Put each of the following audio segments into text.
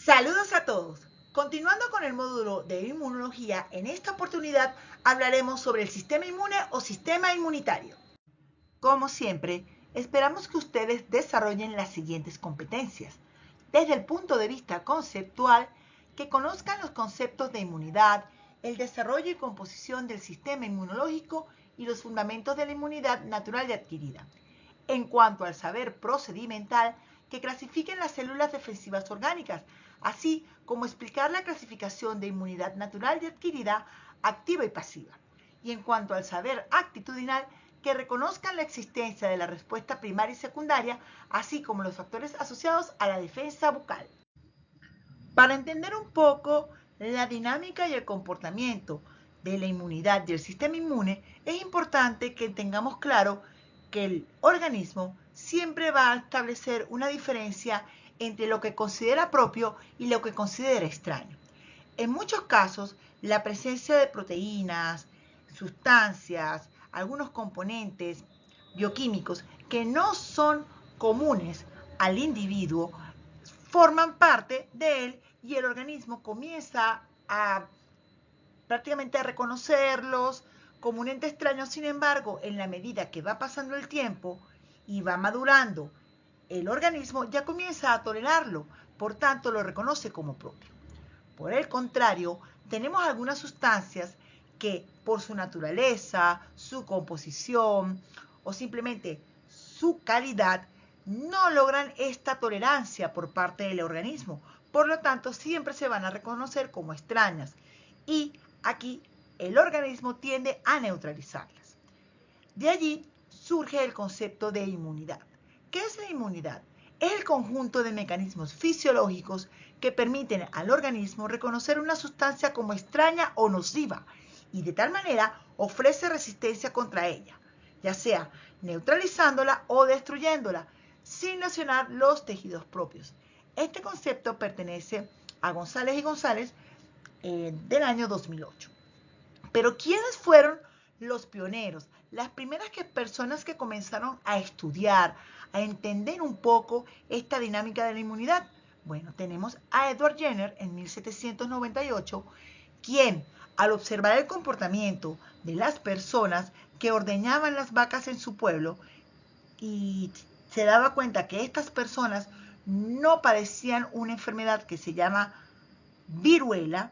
Saludos a todos. Continuando con el módulo de inmunología, en esta oportunidad hablaremos sobre el sistema inmune o sistema inmunitario. Como siempre, esperamos que ustedes desarrollen las siguientes competencias. Desde el punto de vista conceptual, que conozcan los conceptos de inmunidad, el desarrollo y composición del sistema inmunológico y los fundamentos de la inmunidad natural y adquirida. En cuanto al saber procedimental, que clasifiquen las células defensivas orgánicas, así como explicar la clasificación de inmunidad natural y adquirida, activa y pasiva. Y en cuanto al saber actitudinal, que reconozcan la existencia de la respuesta primaria y secundaria, así como los factores asociados a la defensa bucal. Para entender un poco la dinámica y el comportamiento de la inmunidad y el sistema inmune, es importante que tengamos claro que el organismo siempre va a establecer una diferencia entre lo que considera propio y lo que considera extraño. En muchos casos, la presencia de proteínas, sustancias, algunos componentes bioquímicos que no son comunes al individuo, forman parte de él y el organismo comienza prácticamente a reconocerlos como un ente extraño. Sin embargo, en la medida que va pasando el tiempo y va madurando, el organismo ya comienza a tolerarlo, por tanto lo reconoce como propio. Por el contrario, tenemos algunas sustancias que por su naturaleza, su composición o simplemente su calidad no logran esta tolerancia por parte del organismo. Por lo tanto, siempre se van a reconocer como extrañas y aquí el organismo tiende a neutralizarlas. De allí surge el concepto de inmunidad. ¿Qué es la inmunidad? Es el conjunto de mecanismos fisiológicos que permiten al organismo reconocer una sustancia como extraña o nociva y de tal manera ofrece resistencia contra ella, ya sea neutralizándola o destruyéndola, sin lesionar los tejidos propios. Este concepto pertenece a González y González del año 2008. Pero ¿quiénes fueron los pioneros? Las primeras personas que comenzaron a estudiar, a entender un poco esta dinámica de la inmunidad. Bueno, tenemos a Edward Jenner en 1798, quien, al observar el comportamiento de las personas que ordeñaban las vacas en su pueblo, y se daba cuenta que estas personas no padecían una enfermedad que se llama viruela,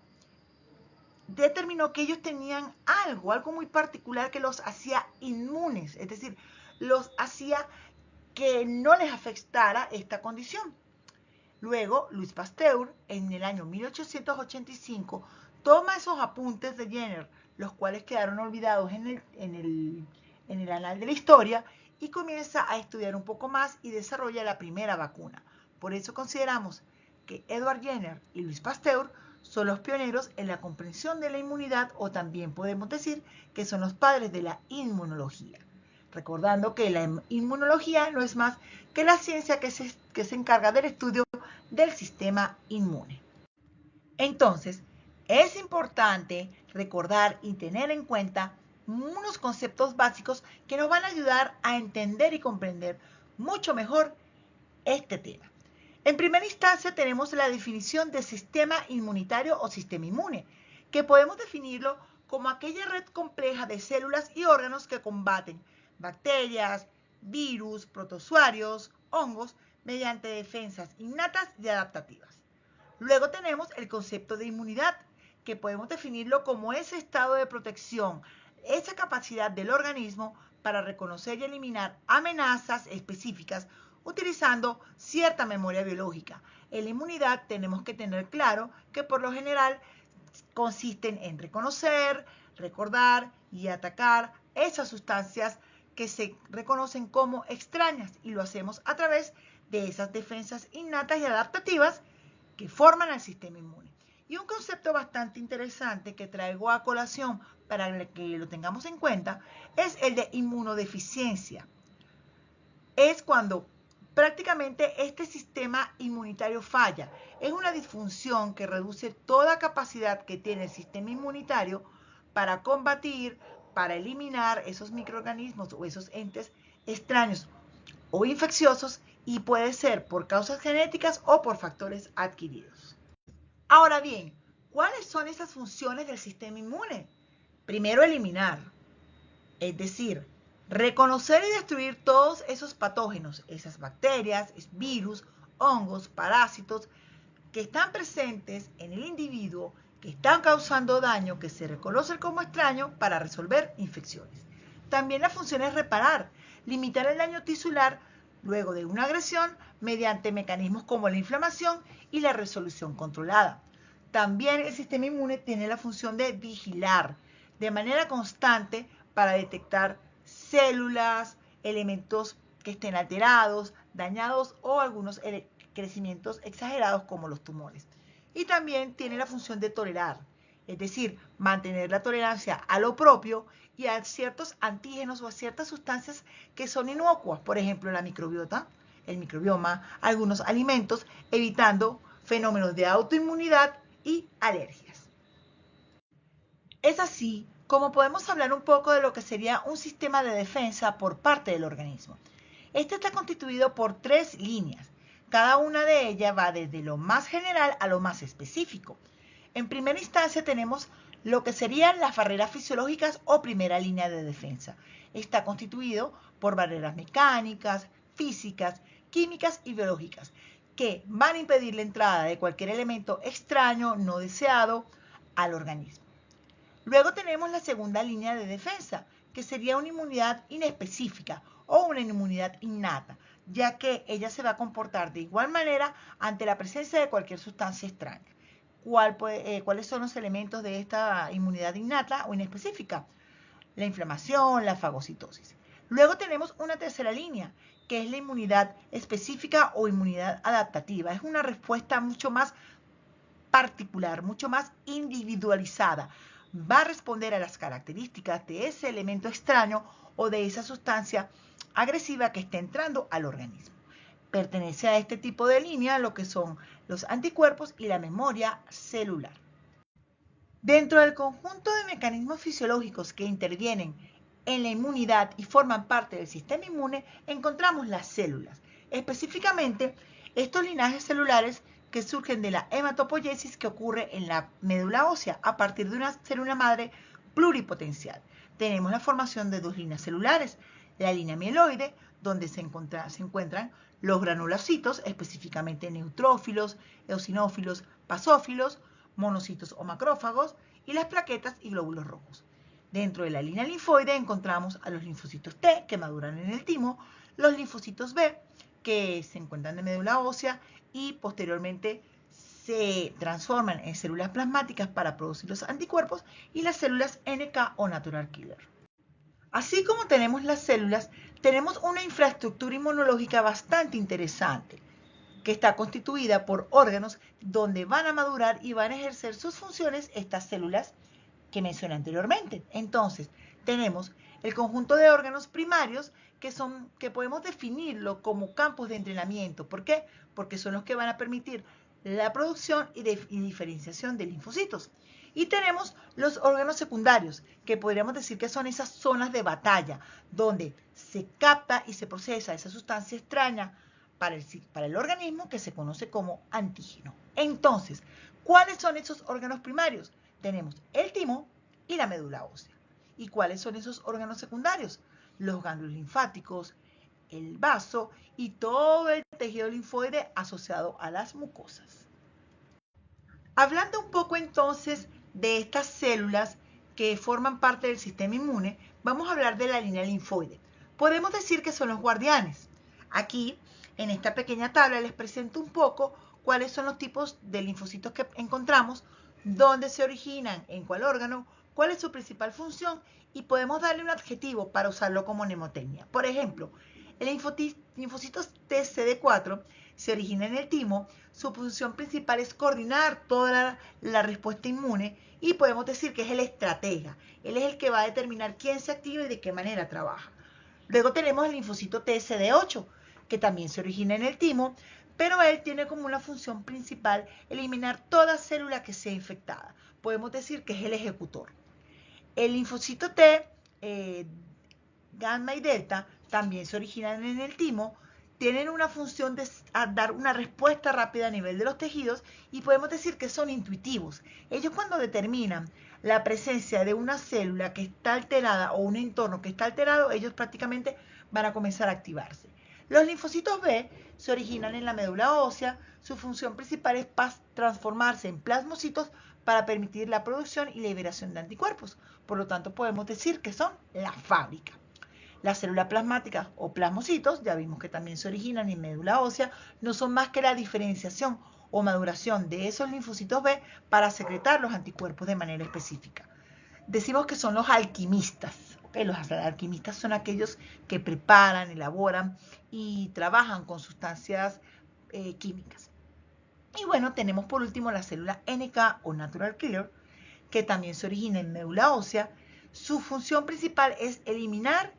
determinó que ellos tenían algo muy particular que los hacía inmunes, es decir, los hacía que no les afectara esta condición. Luego, Louis Pasteur, en el año 1885, toma esos apuntes de Jenner, los cuales quedaron olvidados en el anal de la historia, y comienza a estudiar un poco más y desarrolla la primera vacuna. Por eso consideramos que Edward Jenner y Louis Pasteur son los pioneros en la comprensión de la inmunidad, o también podemos decir que son los padres de la inmunología. Recordando que la inmunología no es más que la ciencia que se encarga del estudio del sistema inmune. Entonces, es importante recordar y tener en cuenta unos conceptos básicos que nos van a ayudar a entender y comprender mucho mejor este tema. En primera instancia tenemos la definición de sistema inmunitario o sistema inmune, que podemos definirlo como aquella red compleja de células y órganos que combaten bacterias, virus, protozoarios, hongos, mediante defensas innatas y adaptativas. Luego tenemos el concepto de inmunidad, que podemos definirlo como ese estado de protección, esa capacidad del organismo para reconocer y eliminar amenazas específicas utilizando cierta memoria biológica. En la inmunidad tenemos que tener claro que por lo general consisten en reconocer, recordar y atacar esas sustancias que se reconocen como extrañas, y lo hacemos a través de esas defensas innatas y adaptativas que forman el sistema inmune. Y un concepto bastante interesante que traigo a colación para que lo tengamos en cuenta es el de inmunodeficiencia. Es cuando prácticamente este sistema inmunitario falla. Es una disfunción que reduce toda capacidad que tiene el sistema inmunitario para combatir, para eliminar esos microorganismos o esos entes extraños o infecciosos, y puede ser por causas genéticas o por factores adquiridos. Ahora bien, ¿cuáles son esas funciones del sistema inmune? Primero, eliminar, es decir, reconocer y destruir todos esos patógenos, esas bacterias, virus, hongos, parásitos que están presentes en el individuo, que están causando daño, que se reconocen como extraño para resolver infecciones. También la función es reparar, limitar el daño tisular luego de una agresión mediante mecanismos como la inflamación y la resolución controlada. También el sistema inmune tiene la función de vigilar de manera constante para detectar células, elementos que estén alterados, dañados o algunos crecimientos exagerados como los tumores. Y también tiene la función de tolerar, es decir, mantener la tolerancia a lo propio y a ciertos antígenos o a ciertas sustancias que son inocuas, por ejemplo la microbiota, el microbioma, algunos alimentos, evitando fenómenos de autoinmunidad y alergias. Es así como podemos hablar un poco de lo que sería un sistema de defensa por parte del organismo. Este está constituido por 3 líneas. Cada una de ellas va desde lo más general a lo más específico. En primera instancia tenemos lo que serían las barreras fisiológicas o primera línea de defensa. Está constituido por barreras mecánicas, físicas, químicas y biológicas, que van a impedir la entrada de cualquier elemento extraño, no deseado, al organismo. Luego tenemos la segunda línea de defensa, que sería una inmunidad inespecífica o una inmunidad innata, ya que ella se va a comportar de igual manera ante la presencia de cualquier sustancia extraña. ¿Cuáles son los elementos de esta inmunidad innata o inespecífica? La inflamación, la fagocitosis. Luego tenemos una tercera línea, que es la inmunidad específica o inmunidad adaptativa. Es una respuesta mucho más particular, mucho más individualizada. Va a responder a las características de ese elemento extraño o de esa sustancia agresiva que está entrando al organismo. Pertenece a este tipo de línea lo que son los anticuerpos y la memoria celular. Dentro del conjunto de mecanismos fisiológicos que intervienen en la inmunidad y forman parte del sistema inmune, encontramos las células. Específicamente, estos linajes celulares que surgen de la hematopoiesis que ocurre en la médula ósea a partir de una célula madre pluripotencial. Tenemos la formación de 2 líneas celulares, la línea mieloide, donde se encuentran los granulocitos, específicamente neutrófilos, eosinófilos, basófilos, monocitos o macrófagos, y las plaquetas y glóbulos rojos. Dentro de la línea linfoide encontramos a los linfocitos T, que maduran en el timo, los linfocitos B, que se encuentran en médula ósea y posteriormente se transforman en células plasmáticas para producir los anticuerpos, y las células NK o natural killer. Así como tenemos las células, tenemos una infraestructura inmunológica bastante interesante, que está constituida por órganos donde van a madurar y van a ejercer sus funciones estas células que mencioné anteriormente. Entonces, tenemos el conjunto de órganos primarios que podemos definirlo como campos de entrenamiento. ¿Por qué? Porque son los que van a permitir la producción y diferenciación de linfocitos. Y tenemos los órganos secundarios, que podríamos decir que son esas zonas de batalla, donde se capta y se procesa esa sustancia extraña para el organismo, que se conoce como antígeno. Entonces, ¿cuáles son esos órganos primarios? Tenemos el timo y la médula ósea. ¿Y cuáles son esos órganos secundarios? Los ganglios linfáticos, el vaso y todo el tejido linfoide asociado a las mucosas. Hablando un poco entonces de estas células que forman parte del sistema inmune, vamos a hablar de la línea linfoide. Podemos decir que son los guardianes. Aquí, en esta pequeña tabla, les presento un poco cuáles son los tipos de linfocitos que encontramos, dónde se originan, en cuál órgano, cuál es su principal función, y podemos darle un adjetivo para usarlo como mnemotecnia. Por ejemplo, el linfocito TCD4 se origina en el timo. Su función principal es coordinar toda la respuesta inmune, y podemos decir que es el estratega. Él es el que va a determinar quién se activa y de qué manera trabaja. Luego tenemos el linfocito TSD8, que también se origina en el timo, pero él tiene como una función principal eliminar toda célula que sea infectada. Podemos decir que es el ejecutor. El linfocito T, gamma y delta, también se originan en el timo, tienen una función de dar una respuesta rápida a nivel de los tejidos y podemos decir que son intuitivos. Ellos cuando determinan la presencia de una célula que está alterada o un entorno que está alterado, ellos prácticamente van a comenzar a activarse. Los linfocitos B se originan en la médula ósea. Su función principal es transformarse en plasmocitos para permitir la producción y liberación de anticuerpos. Por lo tanto, podemos decir que son la fábrica. Las células plasmáticas o plasmocitos, ya vimos que también se originan en médula ósea, no son más que la diferenciación o maduración de esos linfocitos B para secretar los anticuerpos de manera específica. Decimos que son los alquimistas. Los alquimistas son aquellos que preparan, elaboran y trabajan con sustancias químicas. Y bueno, tenemos por último la célula NK o Natural Killer, que también se origina en médula ósea. Su función principal es eliminar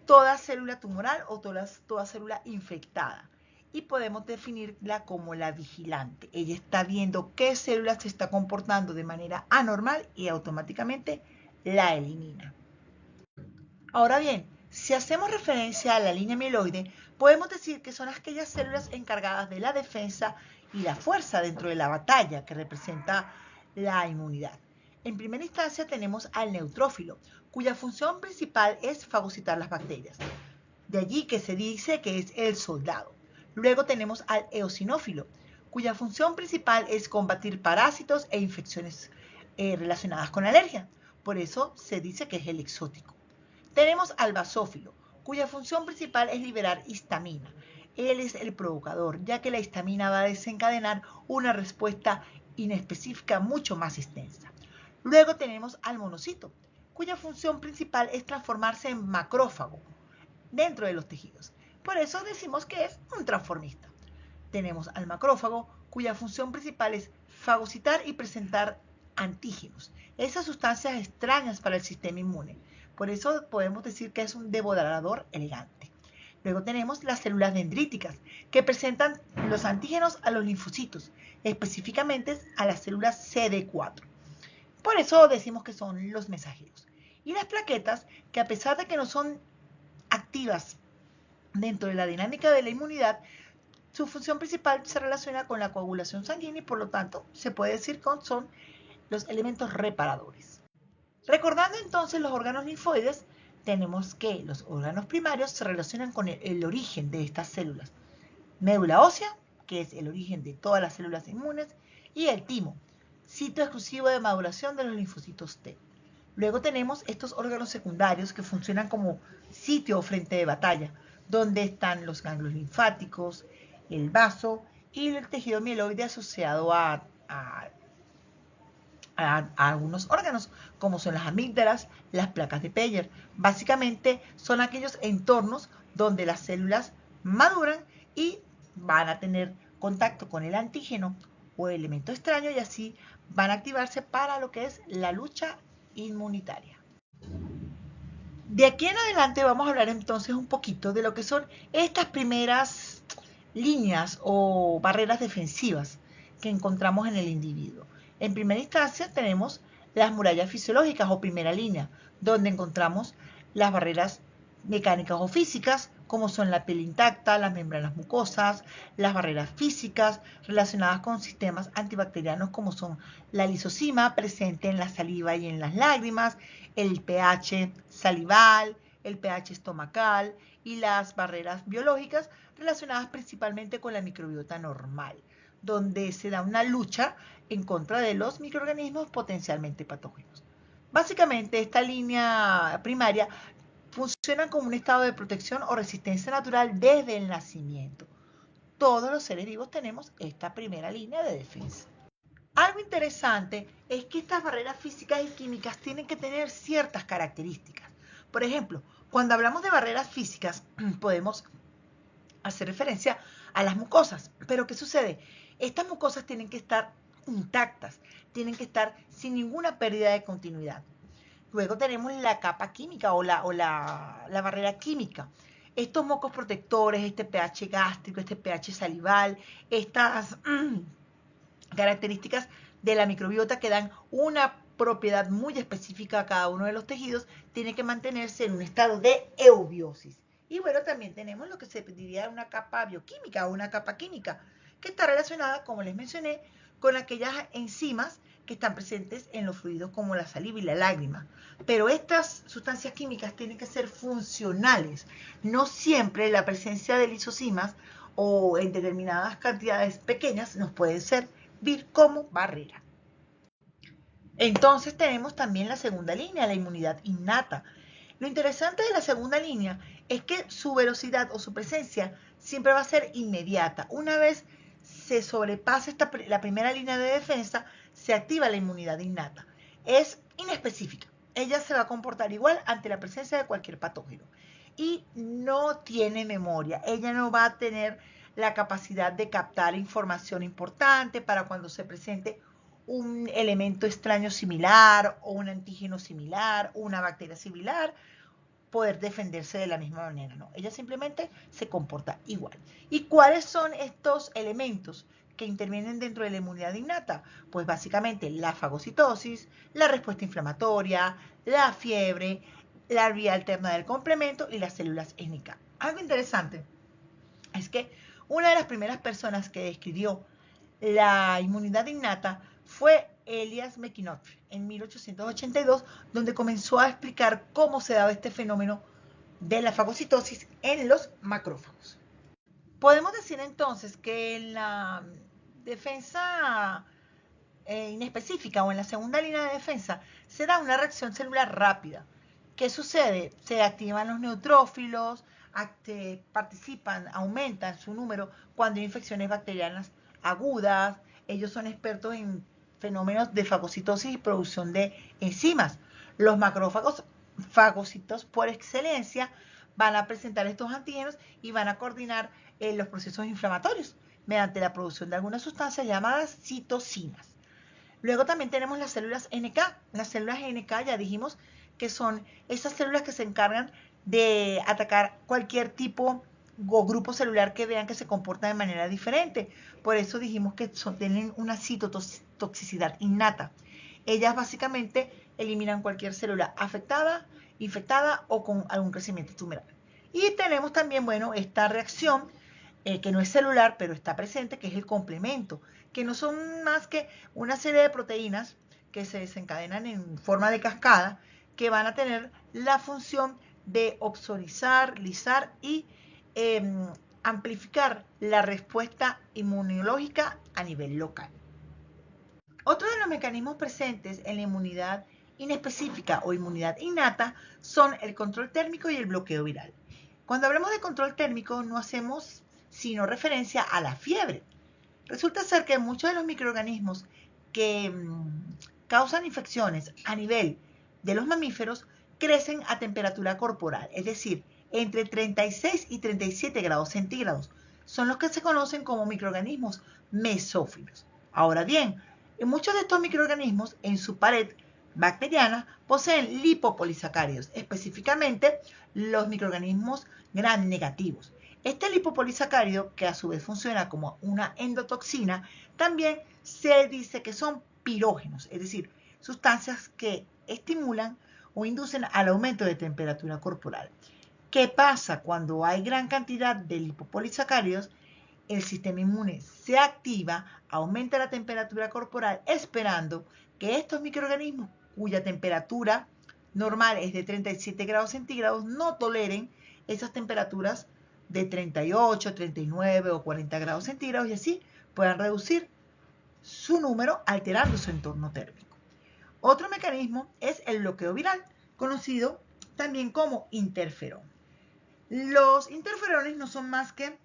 toda célula tumoral o toda célula infectada. Y podemos definirla como la vigilante. Ella está viendo qué célula se está comportando de manera anormal y automáticamente la elimina. Ahora bien, si hacemos referencia a la línea mieloide, podemos decir que son aquellas células encargadas de la defensa y la fuerza dentro de la batalla que representa la inmunidad. En primera instancia tenemos al neutrófilo, cuya función principal es fagocitar las bacterias. De allí que se dice que es el soldado. Luego tenemos al eosinófilo, cuya función principal es combatir parásitos e infecciones relacionadas con alergia. Por eso se dice que es el exótico. Tenemos al basófilo, cuya función principal es liberar histamina. Él es el provocador, ya que la histamina va a desencadenar una respuesta inespecífica mucho más extensa. Luego tenemos al monocito, cuya función principal es transformarse en macrófago dentro de los tejidos. Por eso decimos que es un transformista. Tenemos al macrófago, cuya función principal es fagocitar y presentar antígenos, esas sustancias extrañas para el sistema inmune. Por eso podemos decir que es un devorador elegante. Luego tenemos las células dendríticas, que presentan los antígenos a los linfocitos, específicamente a las células CD4. Por eso decimos que son los mensajeros. Y las plaquetas, que a pesar de que no son activas dentro de la dinámica de la inmunidad, su función principal se relaciona con la coagulación sanguínea y por lo tanto se puede decir que son los elementos reparadores. Recordando entonces los órganos linfoides, tenemos que los órganos primarios se relacionan con el origen de estas células. Médula ósea, que es el origen de todas las células inmunes, y el timo, sitio exclusivo de maduración de los linfocitos T. Luego tenemos estos órganos secundarios que funcionan como sitio o frente de batalla, donde están los ganglios linfáticos, el vaso y el tejido mieloide asociado a algunos órganos, como son las amígdalas, las placas de Peyer. Básicamente son aquellos entornos donde las células maduran y van a tener contacto con el antígeno o el elemento extraño y así van a activarse para lo que es la lucha inmunitaria. De aquí en adelante vamos a hablar entonces un poquito de lo que son estas primeras líneas o barreras defensivas que encontramos en el individuo. En primera instancia tenemos las murallas fisiológicas o primera línea, donde encontramos las barreras mecánicas o físicas, como son la piel intacta, las membranas mucosas, las barreras físicas relacionadas con sistemas antibacterianos como son la lisozima presente en la saliva y en las lágrimas, el pH salival, el pH estomacal y las barreras biológicas relacionadas principalmente con la microbiota normal, donde se da una lucha en contra de los microorganismos potencialmente patógenos. Básicamente, esta línea primaria funciona como un estado de protección o resistencia natural desde el nacimiento. Todos los seres vivos tenemos esta primera línea de defensa. Algo interesante es que estas barreras físicas y químicas tienen que tener ciertas características. Por ejemplo, cuando hablamos de barreras físicas, podemos hacer referencia a las mucosas. Pero ¿qué sucede? Estas mucosas tienen que estar intactas, tienen que estar sin ninguna pérdida de continuidad. Luego tenemos la capa química o la barrera química. Estos mocos protectores, este pH gástrico, este pH salival, estas características de la microbiota que dan una propiedad muy específica a cada uno de los tejidos, tiene que mantenerse en un estado de eubiosis. Y bueno, también tenemos lo que se diría una capa bioquímica o una capa química, que está relacionada, como les mencioné, con aquellas enzimas que están presentes en los fluidos como la saliva y la lágrima. Pero estas sustancias químicas tienen que ser funcionales. No siempre la presencia de lisosimas o en determinadas cantidades pequeñas nos puede servir como barrera. Entonces tenemos también la segunda línea, la inmunidad innata. Lo interesante de la segunda línea es que su velocidad o su presencia siempre va a ser inmediata. Una vez se sobrepasa la primera línea de defensa, se activa la inmunidad innata. Es inespecífica. Ella se va a comportar igual ante la presencia de cualquier patógeno. Y no tiene memoria. Ella no va a tener la capacidad de captar información importante para cuando se presente un elemento extraño similar o un antígeno similar, una bacteria similar, poder defenderse de la misma manera, no. Ella simplemente se comporta igual. ¿Y cuáles son estos elementos que intervienen dentro de la inmunidad innata? Pues básicamente la fagocitosis, la respuesta inflamatoria, la fiebre, la vía alterna del complemento y las células NK. Algo interesante es que una de las primeras personas que describió la inmunidad innata fue Elias Mekinoff en 1882, donde comenzó a explicar cómo se daba este fenómeno de la fagocitosis en los macrófagos. Podemos decir entonces que en la defensa inespecífica o en la segunda línea de defensa se da una reacción celular rápida. ¿Qué sucede? Se activan los neutrófilos, participan, aumentan su número cuando hay infecciones bacterianas agudas. Ellos son expertos en fenómenos de fagocitosis y producción de enzimas. Los macrófagos, fagocitos por excelencia, van a presentar estos antígenos y van a coordinar los procesos inflamatorios mediante la producción de algunas sustancias llamadas citocinas. Luego también tenemos las células NK. Las células NK ya dijimos que son esas células que se encargan de atacar cualquier tipo o grupo celular que vean que se comporta de manera diferente. Por eso dijimos que tienen una citotoxicidad innata. Ellas básicamente eliminan cualquier célula afectada, infectada o con algún crecimiento tumoral. Y tenemos también, bueno, esta reacción que no es celular, pero está presente, que es el complemento, que no son más que una serie de proteínas que se desencadenan en forma de cascada, que van a tener la función de opsonizar, lisar y amplificar la respuesta inmunológica a nivel local. Otro de los mecanismos presentes en la inmunidad inespecífica o inmunidad innata son el control térmico y el bloqueo viral. Cuando hablamos de control térmico no hacemos sino referencia a la fiebre. Resulta ser que muchos de los microorganismos que causan infecciones a nivel de los mamíferos crecen a temperatura corporal, es decir, entre 36 y 37 grados centígrados. Son los que se conocen como microorganismos mesófilos. Ahora bien, muchos de estos microorganismos en su pared bacteriana poseen lipopolisacáridos, específicamente los microorganismos gram negativos. Este lipopolisacárido, que a su vez funciona como una endotoxina, también se dice que son pirógenos, es decir, sustancias que estimulan o inducen al aumento de temperatura corporal. ¿Qué pasa? Cuando hay gran cantidad de lipopolisacáridos, el sistema inmune se activa, aumenta la temperatura corporal, esperando que estos microorganismos, cuya temperatura normal es de 37 grados centígrados, no toleren esas temperaturas de 38, 39 o 40 grados centígrados y así puedan reducir su número alterando su entorno térmico. Otro mecanismo es el bloqueo viral, conocido también como interferón. Los interferones no son más que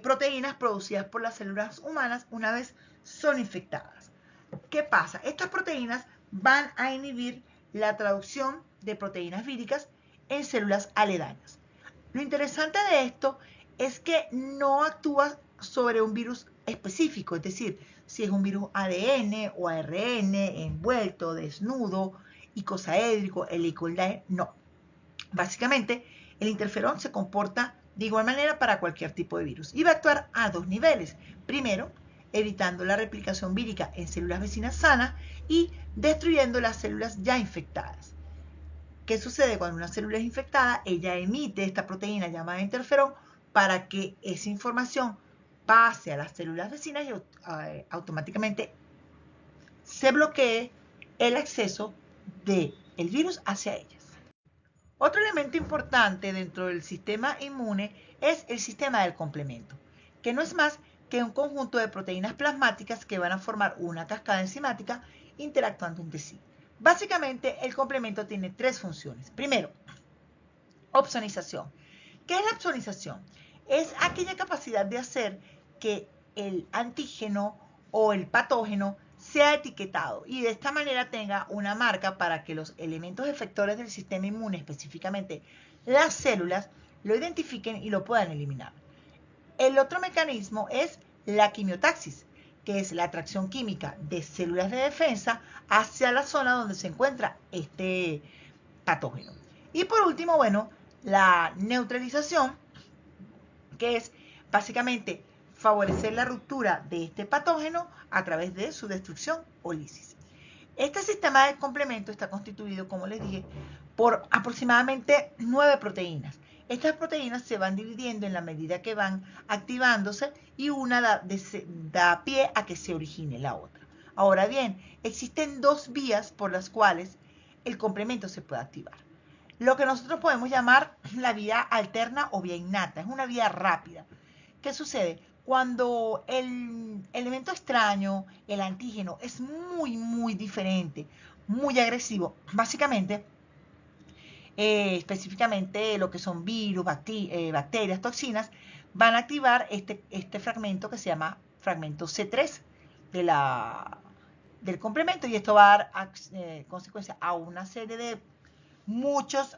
proteínas producidas por las células humanas una vez son infectadas. ¿Qué pasa? Estas proteínas van a inhibir la traducción de proteínas víricas en células aledañas. Lo interesante de esto es que no actúa sobre un virus específico, es decir, si es un virus ADN o ARN, envuelto, desnudo, icosaédrico, helicoidal, no. Básicamente, el interferón se comporta de igual manera para cualquier tipo de virus y va a actuar a dos niveles. Primero, evitando la replicación vírica en células vecinas sanas y destruyendo las células ya infectadas. ¿Qué sucede cuando una célula es infectada? Ella emite esta proteína llamada interferón para que esa información pase a las células vecinas y automáticamente se bloquee el acceso del virus hacia ellas. Otro elemento importante dentro del sistema inmune es el sistema del complemento, que no es más que un conjunto de proteínas plasmáticas que van a formar una cascada enzimática interactuando entre sí. Básicamente, el complemento tiene tres funciones. Primero, opsonización. ¿Qué es la opsonización? Es aquella capacidad de hacer que el antígeno o el patógeno sea etiquetado y de esta manera tenga una marca para que los elementos efectores del sistema inmune, específicamente las células, lo identifiquen y lo puedan eliminar. El otro mecanismo es la quimiotaxis, que es la atracción química de células de defensa hacia la zona donde se encuentra este patógeno. Y por último, bueno, la neutralización, que es básicamente favorecer la ruptura de este patógeno a través de su destrucción o lisis. Este sistema de complemento está constituido, como les dije, por aproximadamente 9 proteínas. Estas proteínas se van dividiendo en la medida que van activándose y una da pie a que se origine la otra. Ahora bien, existen dos vías por las cuales el complemento se puede activar. Lo que nosotros podemos llamar la vía alterna o vía innata, es una vía rápida. ¿Qué sucede? Cuando el elemento extraño, el antígeno, es muy diferente, muy agresivo, básicamente, específicamente lo que son virus, bacterias, toxinas, van a activar este fragmento que se llama fragmento C3 del complemento, y esto va a dar consecuencia a una serie de muchas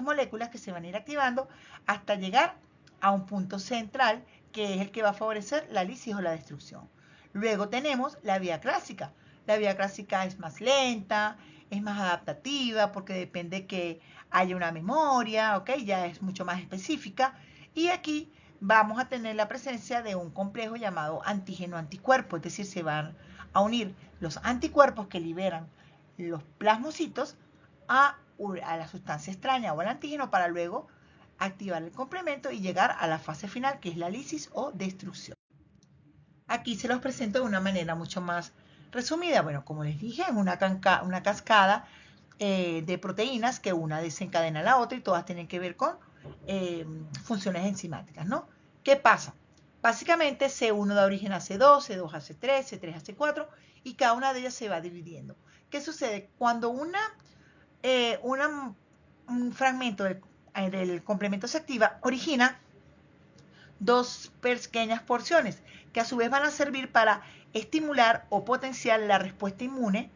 moléculas que se van a ir activando hasta llegar a un punto central que es el que va a favorecer la lisis o la destrucción. Luego tenemos la vía clásica. La vía clásica es más lenta, es más adaptativa porque depende que haya una memoria, ¿ok? Ya es mucho más específica. Y aquí vamos a tener la presencia de un complejo llamado antígeno-anticuerpo, es decir, se van a unir los anticuerpos que liberan los plasmocitos a la sustancia extraña o al antígeno para luego activar el complemento y llegar a la fase final, que es la lisis o destrucción. Aquí se los presento de una manera mucho más resumida. Bueno, como les dije, es una cascada de proteínas que una desencadena a la otra y todas tienen que ver con funciones enzimáticas, ¿no? ¿Qué pasa? Básicamente C1 da origen a C2, C2 a C3, C3 a C4 y cada una de ellas se va dividiendo. ¿Qué sucede? Cuando un fragmento del complemento se activa, origina dos pequeñas porciones que a su vez van a servir para estimular o potenciar la respuesta inmune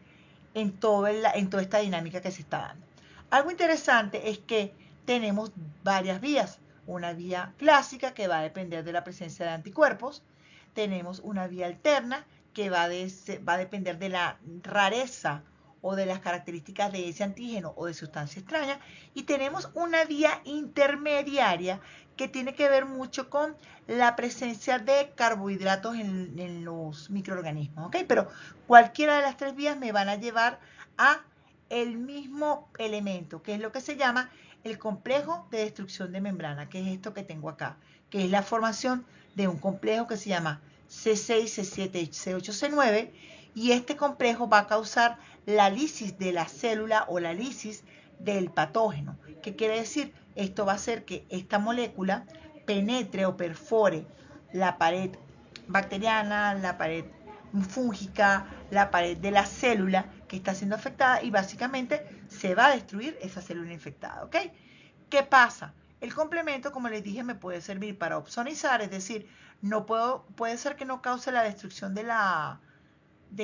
en toda esta dinámica que se está dando. Algo interesante es que tenemos varias vías. Una vía clásica que va a depender de la presencia de anticuerpos. Tenemos una vía alterna que va a depender de la rareza o de las características de ese antígeno o de sustancia extraña. Y tenemos una vía intermediaria que tiene que ver mucho con la presencia de carbohidratos en los microorganismos, ¿ok? Pero cualquiera de las tres vías me van a llevar a el mismo elemento, que es lo que se llama el complejo de destrucción de membrana, que es esto que tengo acá, que es la formación de un complejo que se llama C6, C7, C8, C9, y este complejo va a causar la lisis de la célula o la lisis del patógeno. ¿Qué quiere decir? Esto va a hacer que esta molécula penetre o perfore la pared bacteriana, la pared fúngica, la pared de la célula que está siendo afectada y básicamente se va a destruir esa célula infectada, ¿ok? ¿Qué pasa? El complemento, como les dije, me puede servir para opsonizar, es decir, puede ser que no cause la destrucción del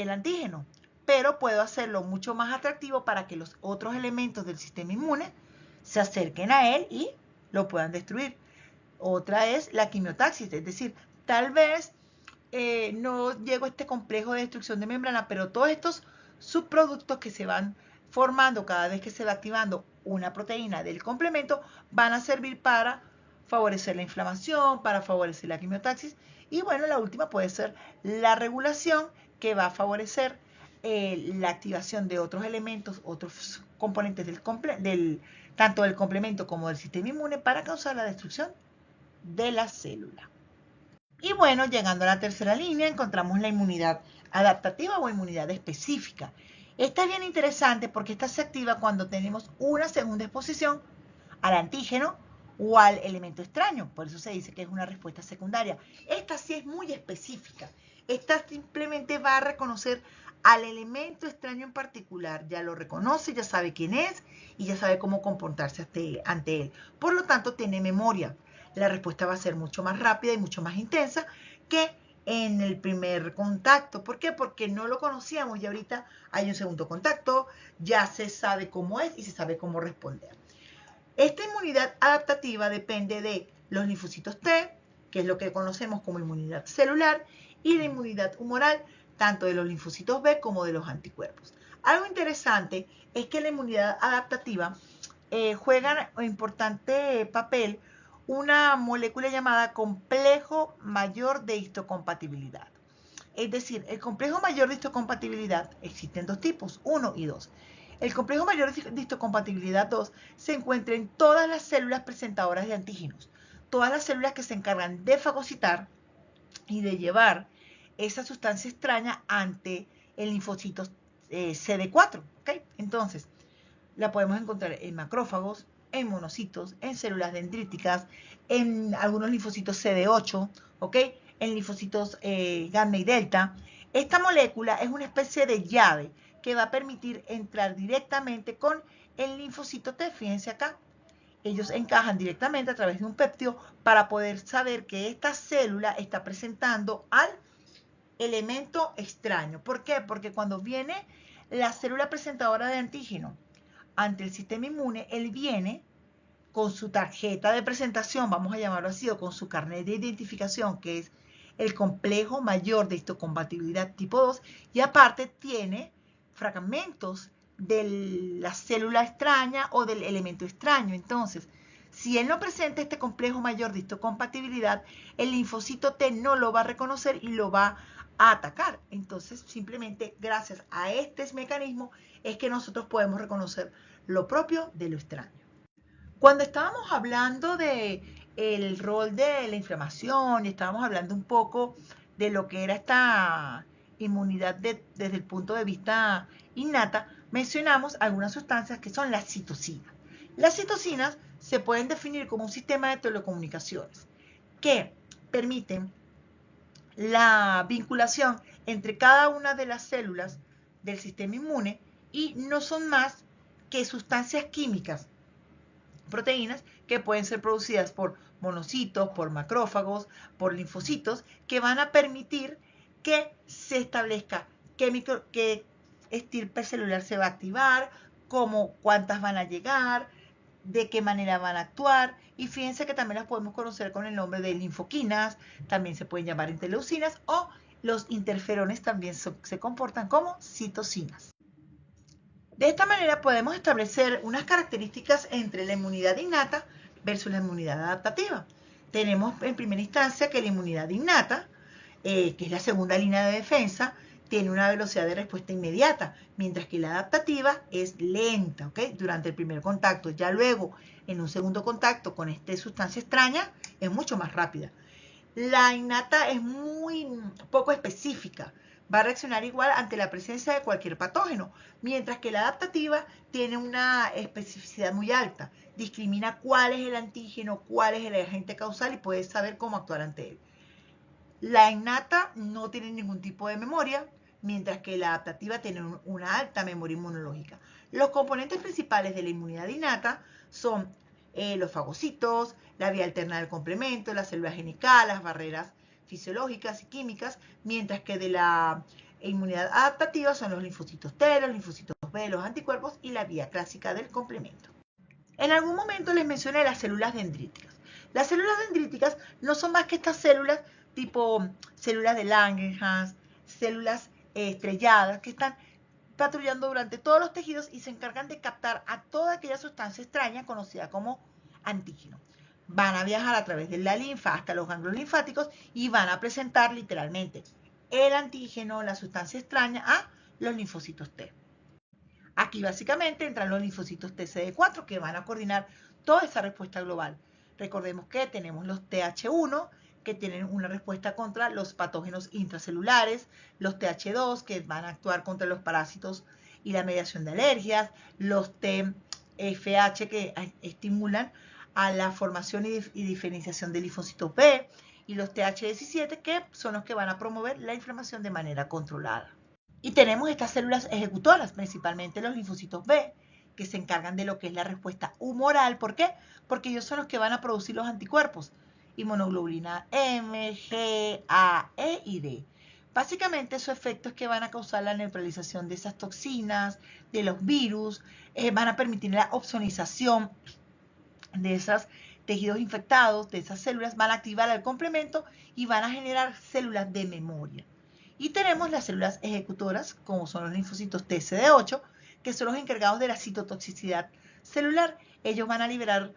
antígeno, pero puedo hacerlo mucho más atractivo para que los otros elementos del sistema inmune se acerquen a él y lo puedan destruir. Otra es la quimiotaxis, es decir, tal vez no llego a este complejo de destrucción de membrana, pero todos estos subproductos que se van formando cada vez que se va activando una proteína del complemento van a servir para favorecer la inflamación, para favorecer la quimiotaxis y bueno, la última puede ser la regulación que va a favorecer la activación de otros elementos, otros componentes tanto del complemento como del sistema inmune para causar la destrucción de la célula. Y bueno, llegando a la tercera línea, encontramos la inmunidad adaptativa o inmunidad específica. Esta es bien interesante porque esta se activa cuando tenemos una segunda exposición al antígeno o al elemento extraño. Por eso se dice que es una respuesta secundaria. Esta sí es muy específica. Esta simplemente va a reconocer al elemento extraño en particular. Ya lo reconoce, ya sabe quién es y ya sabe cómo comportarse ante él. Por lo tanto, tiene memoria. La respuesta va a ser mucho más rápida y mucho más intensa que en el primer contacto. ¿Por qué? Porque no lo conocíamos y ahorita hay un segundo contacto, ya se sabe cómo es y se sabe cómo responder. Esta inmunidad adaptativa depende de los linfocitos T, que es lo que conocemos como inmunidad celular, y la inmunidad humoral, tanto de los linfocitos B como de los anticuerpos. Algo interesante es que la inmunidad adaptativa juega un importante papel una molécula llamada complejo mayor de histocompatibilidad. Es decir, el complejo mayor de histocompatibilidad, existen dos tipos, 1 y 2. El complejo mayor de histocompatibilidad 2 se encuentra en todas las células presentadoras de antígenos, todas las células que se encargan de fagocitar y de llevar esa sustancia extraña ante el linfocito CD4. ¿Okay? Entonces, la podemos encontrar en macrófagos, en monocitos, en células dendríticas, en algunos linfocitos CD8, ¿ok? En linfocitos gamma y delta. Esta molécula es una especie de llave que va a permitir entrar directamente con el linfocito T. Fíjense acá. Ellos encajan directamente a través de un péptido para poder saber que esta célula está presentando al elemento extraño. ¿Por qué? Porque cuando viene la célula presentadora de antígeno ante el sistema inmune, él viene con su tarjeta de presentación, vamos a llamarlo así, o con su carnet de identificación, que es el complejo mayor de histocompatibilidad tipo 2, y aparte tiene fragmentos de la célula extraña o del elemento extraño. Entonces, si él no presenta este complejo mayor de histocompatibilidad, el linfocito T no lo va a reconocer y lo va a atacar. Entonces, simplemente gracias a este mecanismo es que nosotros podemos reconocer lo propio de lo extraño. Cuando estábamos hablando del rol de la inflamación y estábamos hablando un poco de lo que era esta inmunidad desde el punto de vista innata, mencionamos algunas sustancias que son las citocinas. Las citocinas se pueden definir como un sistema de telecomunicaciones que permiten la vinculación entre cada una de las células del sistema inmune y no son más que sustancias químicas, proteínas que pueden ser producidas por monocitos, por macrófagos, por linfocitos, que van a permitir que se establezca qué estirpe celular se va a activar, cuántas van a llegar, de qué manera van a actuar. Y fíjense que también las podemos conocer con el nombre de linfoquinas, también se pueden llamar interleucinas, o los interferones también se comportan como citocinas. De esta manera podemos establecer unas características entre la inmunidad innata versus la inmunidad adaptativa. Tenemos en primera instancia que la inmunidad innata, que es la segunda línea de defensa, tiene una velocidad de respuesta inmediata, mientras que la adaptativa es lenta, ¿ok? Durante el primer contacto. Ya luego, en un segundo contacto con esta sustancia extraña, es mucho más rápida. La innata es muy poco específica. Va a reaccionar igual ante la presencia de cualquier patógeno, mientras que la adaptativa tiene una especificidad muy alta. Discrimina cuál es el antígeno, cuál es el agente causal y puede saber cómo actuar ante él. La innata no tiene ningún tipo de memoria, mientras que la adaptativa tiene una alta memoria inmunológica. Los componentes principales de la inmunidad innata son los fagocitos, la vía alterna del complemento, la célula genical, las barreras fisiológicas y químicas, mientras que de la inmunidad adaptativa son los linfocitos T, los linfocitos B, los anticuerpos y la vía clásica del complemento. En algún momento les mencioné las células dendríticas. Las células dendríticas no son más que estas células tipo células de Langerhans, células estrelladas que están patrullando durante todos los tejidos y se encargan de captar a toda aquella sustancia extraña conocida como antígeno. Van a viajar a través de la linfa hasta los ganglios linfáticos y van a presentar literalmente el antígeno, la sustancia extraña, a los linfocitos T. Aquí básicamente entran los linfocitos TCD4 que van a coordinar toda esa respuesta global. Recordemos que tenemos los TH1 que tienen una respuesta contra los patógenos intracelulares, los TH2 que van a actuar contra los parásitos y la mediación de alergias, los TFH que estimulan a la formación y diferenciación de linfocitos B, y los TH17 que son los que van a promover la inflamación de manera controlada. Y tenemos estas células ejecutoras, principalmente los linfocitos B, que se encargan de lo que es la respuesta humoral. ¿Por qué? Porque ellos son los que van a producir los anticuerpos, inmunoglobulina M, G, A, E y D. Básicamente su efecto es que van a causar la neutralización de esas toxinas, de los virus, van a permitir la opsonización de esos tejidos infectados, de esas células, van a activar el complemento y van a generar células de memoria. Y tenemos las células ejecutoras, como son los linfocitos TCD8, que son los encargados de la citotoxicidad celular. Ellos van a liberar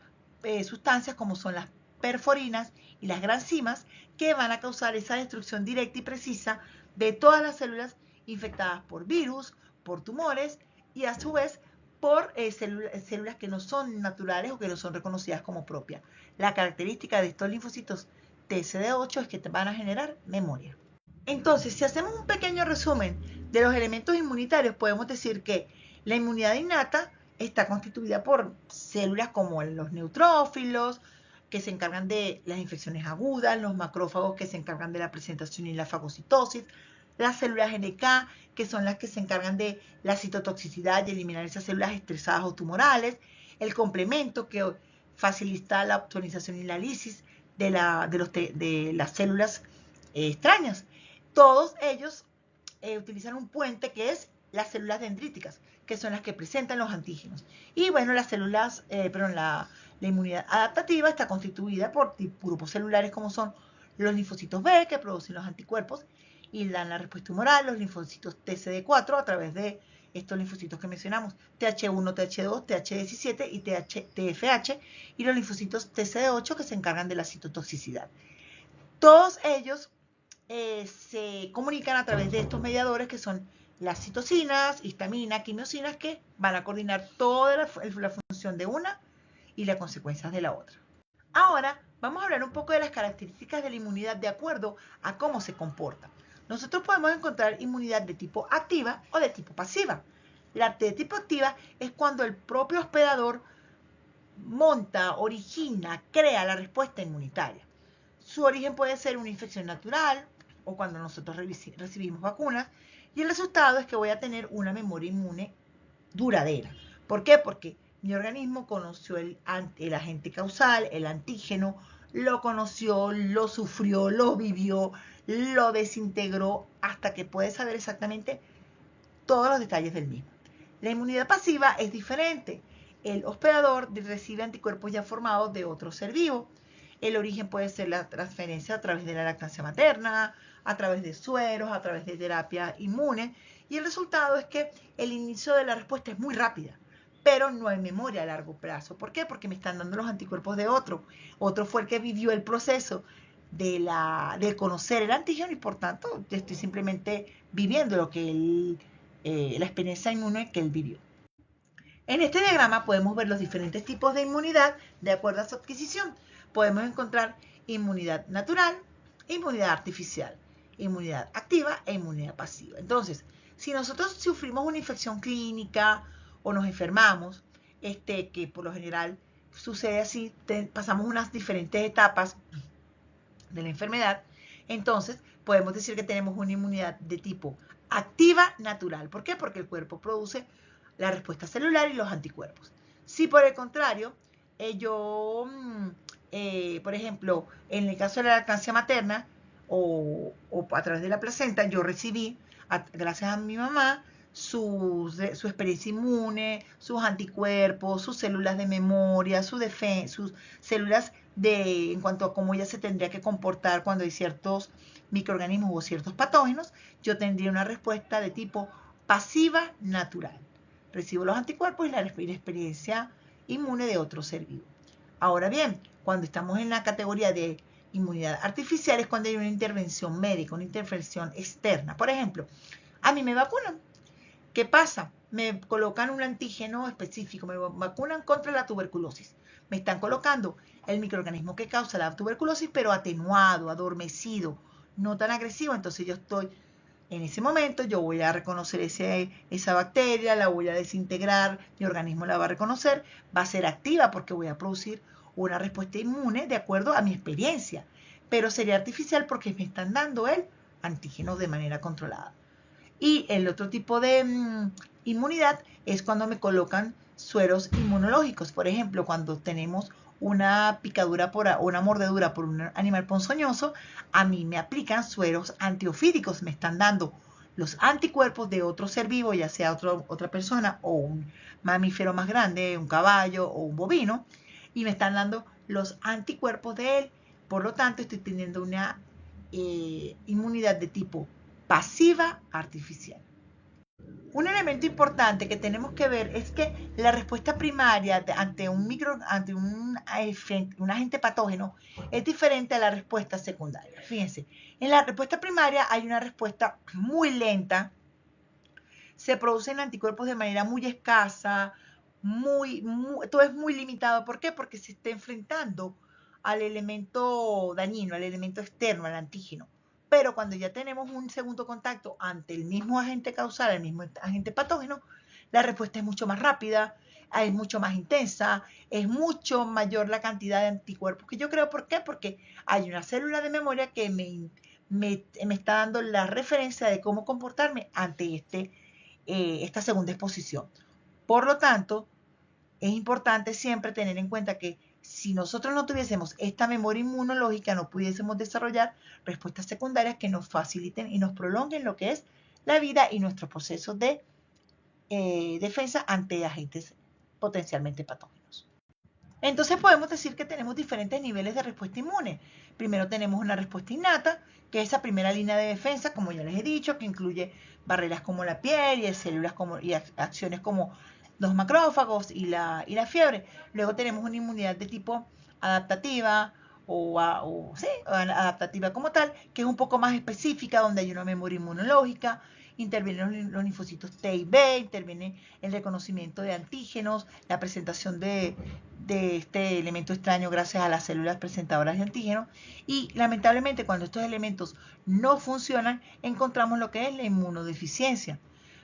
sustancias como son las perforinas y las granzimas, que van a causar esa destrucción directa y precisa de todas las células infectadas por virus, por tumores y a su vez por células que no son naturales o que no son reconocidas como propias. La característica de estos linfocitos TCD8 es que te van a generar memoria. Entonces, si hacemos un pequeño resumen de los elementos inmunitarios, podemos decir que la inmunidad innata está constituida por células como los neutrófilos, que se encargan de las infecciones agudas, los macrófagos, que se encargan de la presentación y la fagocitosis, las células NK, que son las que se encargan de la citotoxicidad y eliminar esas células estresadas o tumorales, el complemento, que facilita la opsonización y la lisis de las células extrañas. Todos ellos utilizan un puente que es las células dendríticas, que son las que presentan los antígenos. Y bueno, las células, la inmunidad adaptativa está constituida por grupos celulares como son los linfocitos B, que producen los anticuerpos y dan la respuesta humoral, los linfocitos TCD4 a través de estos linfocitos que mencionamos, TH1, TH2, TH17 y TFH, y los linfocitos TCD8 que se encargan de la citotoxicidad. Todos ellos se comunican a través de estos mediadores que son las citocinas, histamina, quimiosinas, que van a coordinar toda la función de una y las consecuencias de la otra. Ahora vamos a hablar un poco de las características de la inmunidad de acuerdo a cómo se comporta. Nosotros podemos encontrar inmunidad de tipo activa o de tipo pasiva. La de tipo activa es cuando el propio hospedador monta, origina, crea la respuesta inmunitaria. Su origen puede ser una infección natural o cuando nosotros recibimos vacunas, y el resultado es que voy a tener una memoria inmune duradera. ¿Por qué? Porque mi organismo conoció el agente causal, el antígeno, lo conoció, lo sufrió, lo vivió, lo desintegró hasta que puede saber exactamente todos los detalles del mismo. La inmunidad pasiva es diferente. El hospedador recibe anticuerpos ya formados de otro ser vivo. El origen puede ser la transferencia a través de la lactancia materna, a través de sueros, a través de terapia inmune. Y el resultado es que el inicio de la respuesta es muy rápida, pero no hay memoria a largo plazo. ¿Por qué? Porque me están dando los anticuerpos de otro. Otro fue el que vivió el proceso de conocer el antígeno y por tanto yo estoy simplemente viviendo lo que la experiencia inmune que él vivió. En este diagrama podemos ver los diferentes tipos de inmunidad de acuerdo a su adquisición. Podemos encontrar inmunidad natural, inmunidad artificial, inmunidad activa e inmunidad pasiva. Entonces, si nosotros sufrimos una infección clínica o nos enfermamos, que por lo general sucede así, pasamos unas diferentes etapas de la enfermedad, entonces podemos decir que tenemos una inmunidad de tipo activa natural. ¿Por qué? Porque el cuerpo produce la respuesta celular y los anticuerpos. Si por el contrario, por ejemplo, en el caso de la lactancia materna o a través de la placenta, yo recibí, gracias a mi mamá, su experiencia inmune, sus anticuerpos, sus células de memoria, sus células en cuanto a cómo ella se tendría que comportar cuando hay ciertos microorganismos o ciertos patógenos, yo tendría una respuesta de tipo pasiva natural. Recibo los anticuerpos y la experiencia inmune de otro ser vivo. Ahora bien, cuando estamos en la categoría de inmunidad artificial es cuando hay una intervención médica, una intervención externa. Por ejemplo, a mí me vacunan ¿Qué pasa? Me colocan un antígeno específico, me vacunan contra la tuberculosis. Me están colocando el microorganismo que causa la tuberculosis, pero atenuado, adormecido, no tan agresivo. Entonces yo estoy, en ese momento, yo voy a reconocer esa bacteria, la voy a desintegrar, mi organismo la va a reconocer, va a ser activa porque voy a producir una respuesta inmune de acuerdo a mi experiencia. Pero sería artificial porque me están dando el antígeno de manera controlada. Y el otro tipo de inmunidad es cuando me colocan sueros inmunológicos. Por ejemplo, cuando tenemos una picadura o una mordedura por un animal ponzoñoso, a mí me aplican sueros antiofídicos. Me están dando los anticuerpos de otro ser vivo, ya sea otra persona o un mamífero más grande, un caballo o un bovino, y me están dando los anticuerpos de él. Por lo tanto, estoy teniendo una inmunidad de tipo pasiva artificial. Un elemento importante que tenemos que ver es que la respuesta primaria ante un agente patógeno es diferente a la respuesta secundaria. Fíjense, en la respuesta primaria hay una respuesta muy lenta, se producen anticuerpos de manera muy escasa, todo es muy limitado. ¿Por qué? Porque se está enfrentando al elemento dañino, al elemento externo, al antígeno. Pero cuando ya tenemos un segundo contacto ante el mismo agente causal, el mismo agente patógeno, la respuesta es mucho más rápida, es mucho más intensa, es mucho mayor la cantidad de anticuerpos que yo creo. ¿Por qué? Porque hay una célula de memoria que me está dando la referencia de cómo comportarme ante esta segunda exposición. Por lo tanto, es importante siempre tener en cuenta que si nosotros no tuviésemos esta memoria inmunológica, no pudiésemos desarrollar respuestas secundarias que nos faciliten y nos prolonguen lo que es la vida y nuestro proceso de defensa ante agentes potencialmente patógenos. Entonces podemos decir que tenemos diferentes niveles de respuesta inmune. Primero tenemos una respuesta innata, que es esa primera línea de defensa, como ya les he dicho, que incluye barreras como la piel y células y acciones como los macrófagos y la fiebre. Luego tenemos una inmunidad de tipo adaptativa sí, adaptativa como tal, que es un poco más específica, donde hay una memoria inmunológica, intervienen los linfocitos T y B, interviene el reconocimiento de antígenos, la presentación de este elemento extraño gracias a las células presentadoras de antígenos. Y lamentablemente, cuando estos elementos no funcionan, encontramos lo que es la inmunodeficiencia.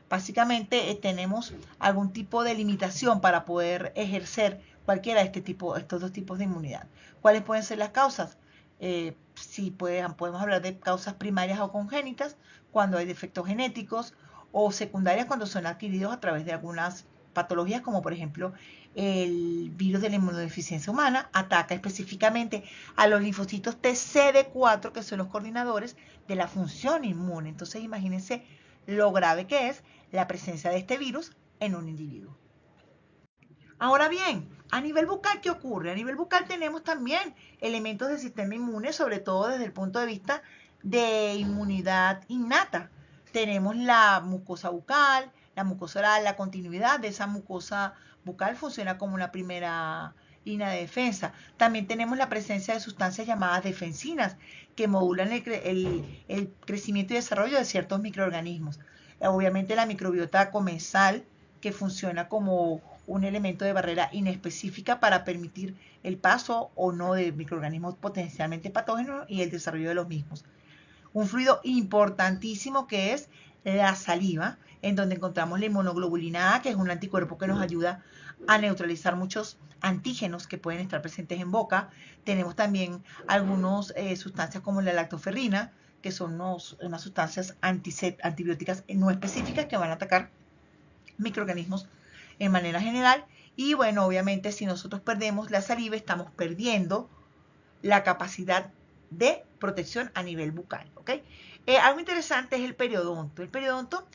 Básicamente tenemos algún tipo de limitación para poder ejercer cualquiera de estos dos tipos de inmunidad. ¿Cuáles pueden ser las causas? Podemos hablar de causas primarias o congénitas, cuando hay defectos genéticos, o secundarias cuando son adquiridos a través de algunas patologías, como por ejemplo el virus de la inmunodeficiencia humana ataca específicamente a los linfocitos TCD4, que son los coordinadores de la función inmune. Entonces imagínense lo grave que es la presencia de este virus en un individuo. Ahora bien, a nivel bucal, ¿qué ocurre? A nivel bucal tenemos también elementos del sistema inmune, sobre todo desde el punto de vista de inmunidad innata. Tenemos la mucosa bucal, la mucosa oral, la continuidad de esa mucosa bucal funciona como una primera línea de defensa. También tenemos la presencia de sustancias llamadas defensinas, que modulan el crecimiento y desarrollo de ciertos microorganismos. Obviamente la microbiota comensal, que funciona como un elemento de barrera inespecífica para permitir el paso o no de microorganismos potencialmente patógenos y el desarrollo de los mismos. Un fluido importantísimo que es la saliva, en donde encontramos la inmunoglobulina A, que es un anticuerpo que nos ayuda a neutralizar muchos antígenos que pueden estar presentes en boca. Tenemos también algunas sustancias como la lactoferrina, que son unas sustancias antibióticas no específicas que van a atacar microorganismos en manera general. Y bueno, obviamente si nosotros perdemos la saliva, estamos perdiendo la capacidad de protección a nivel bucal, ¿ok? Algo interesante es el periodonto. El periodonto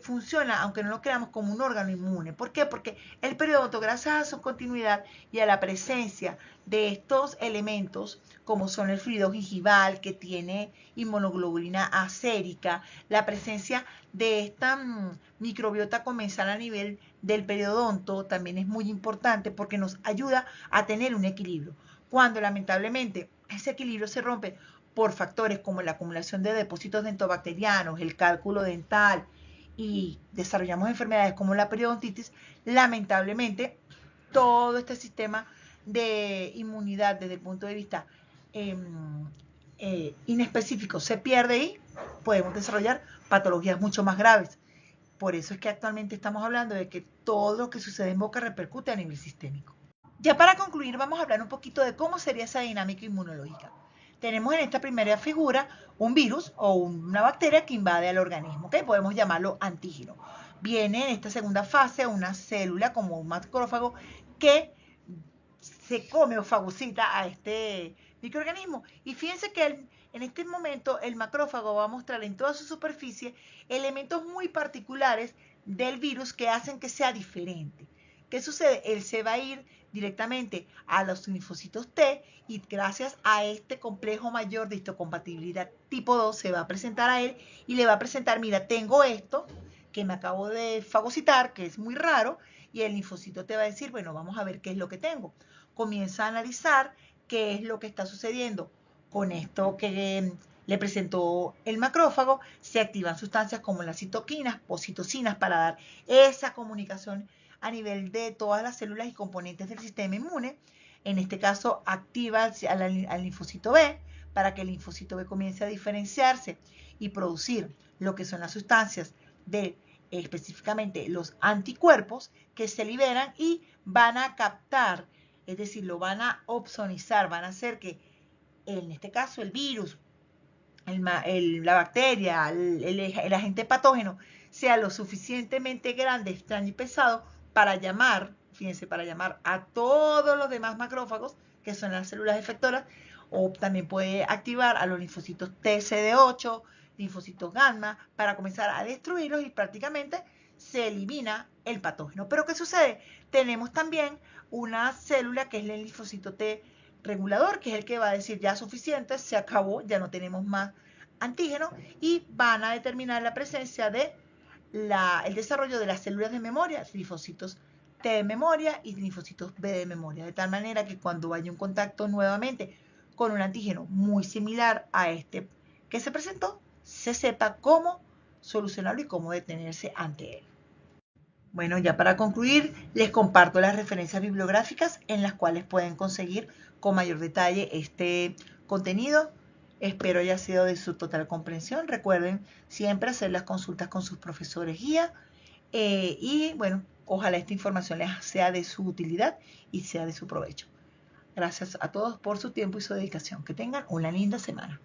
funciona, aunque no lo creamos, como un órgano inmune. ¿Por qué? Porque el periodonto, gracias a su continuidad y a la presencia de estos elementos, como son el fluido gingival, que tiene inmunoglobulina A sérica, la presencia de esta microbiota comensal a nivel del periodonto también es muy importante porque nos ayuda a tener un equilibrio. Cuando lamentablemente ese equilibrio se rompe por factores como la acumulación de depósitos dentobacterianos, el cálculo dental y desarrollamos enfermedades como la periodontitis, lamentablemente todo este sistema de inmunidad desde el punto de vista inespecífico se pierde y podemos desarrollar patologías mucho más graves. Por eso es que actualmente estamos hablando de que todo lo que sucede en boca repercute a nivel sistémico. Ya para concluir, vamos a hablar un poquito de cómo sería esa dinámica inmunológica. Tenemos en esta primera figura un virus o una bacteria que invade al organismo, ¿okay? Podemos llamarlo antígeno. Viene en esta segunda fase una célula como un macrófago que se come o fagocita a este microorganismo. Y fíjense que en este momento el macrófago va a mostrar en toda su superficie elementos muy particulares del virus que hacen que sea diferente. ¿Qué sucede? Él se va a ir directamente a los linfocitos T y gracias a este complejo mayor de histocompatibilidad tipo 2 se va a presentar a él y le va a presentar, mira, tengo esto que me acabo de fagocitar, que es muy raro, y el linfocito te va a decir, bueno, vamos a ver qué es lo que tengo. Comienza a analizar qué es lo que está sucediendo con esto que le presentó el macrófago. Se activan sustancias como las citoquinas o citocinas para dar esa comunicación a nivel de todas las células y componentes del sistema inmune. En este caso, activa al linfocito B para que el linfocito B comience a diferenciarse y producir lo que son las sustancias de específicamente los anticuerpos que se liberan y van a captar, es decir, lo van a opsonizar, van a hacer que, en este caso, el virus, la bacteria, el agente patógeno, sea lo suficientemente grande, extraño y pesado para llamar, fíjense, para llamar a todos los demás macrófagos, que son las células efectoras, o también puede activar a los linfocitos TCD8, linfocitos gamma, para comenzar a destruirlos y prácticamente se elimina el patógeno. Pero ¿qué sucede? Tenemos también una célula que es el linfocito T regulador, que es el que va a decir ya suficiente, se acabó, ya no tenemos más antígeno, y van a determinar la presencia de el desarrollo de las células de memoria, linfocitos T de memoria y linfocitos B de memoria, de tal manera que cuando haya un contacto nuevamente con un antígeno muy similar a este que se presentó, se sepa cómo solucionarlo y cómo detenerse ante él. Bueno, ya para concluir, les comparto las referencias bibliográficas en las cuales pueden conseguir con mayor detalle este contenido. Espero haya sido de su total comprensión. Recuerden siempre hacer las consultas con sus profesores guía. Y bueno, ojalá esta información les sea de su utilidad y sea de su provecho. Gracias a todos por su tiempo y su dedicación. Que tengan una linda semana.